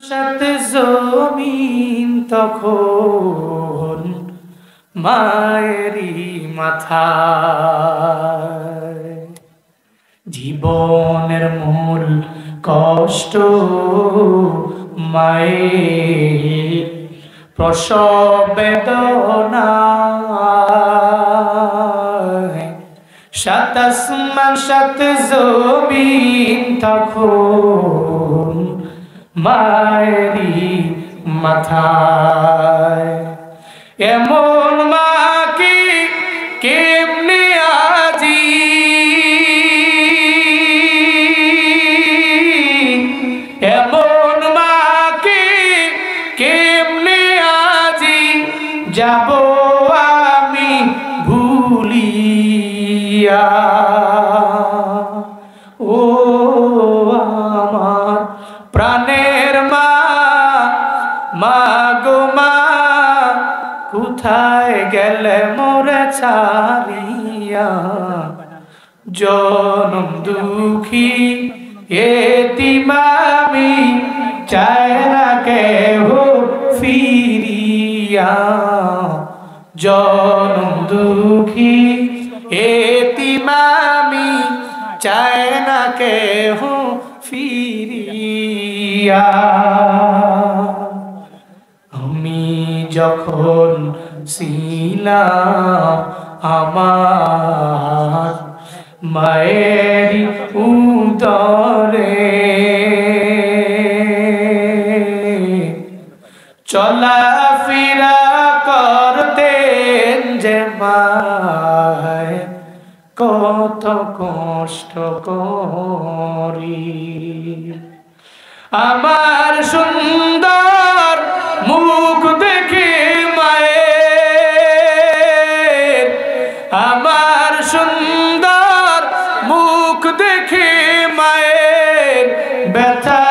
সাথে জমিন তখন মায়েরই মাথায়। জীবনের মূল কষ্ট মায়ের প্রসব বেদনা। সাত আসমান সাত জমিন তখন মায়েরই মাথায়। এমন মা কি কেমনে আজি এমন মা কি কেমনে আজি যাব আমি ভুলিয়া। ও আমার প্রাণের মা, মা গো মা, কোথায় গেলে মোরে ছাড়িয়া। জনম দুঃখী এতিম আমি, চায় না কেহ ফিরিয়া। জনম দুঃখী এতিম আমি, চায় না কেহ ফিরিয়া। আমি যখন ছিলাম আমার মায়ের উদরে, চলাফেরা করতেন যে মায়, কত কষ্ট করি। আমার সুন্দর মুখ দেখে মায়ের, আমার সুন্দর মুখ দেখে মায়ের ব্যথা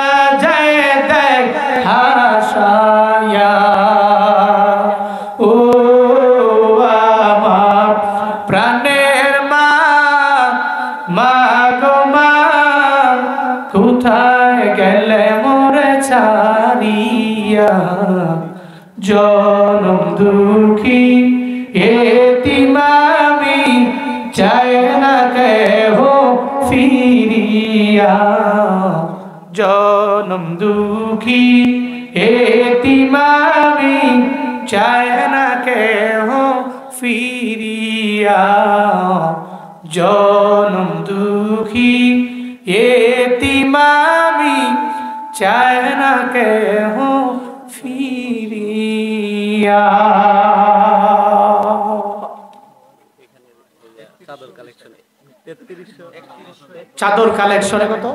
যায় দেখ হাসায়া। ও আমার প্রাণের মা, মা গো মা, কোথায় গেলে মোরে ছাড়িয়া। জনম দুঃখী এতিম আমি, চায় না কেহ ফিরিয়া। জনম দুঃখী এতিম আমি, চায় না কেহ ফিরিয়া। জনম দুঃখী এতিম আমি, চায় না কেহ ফিরিয়া। চাদর কালেকশনে কত?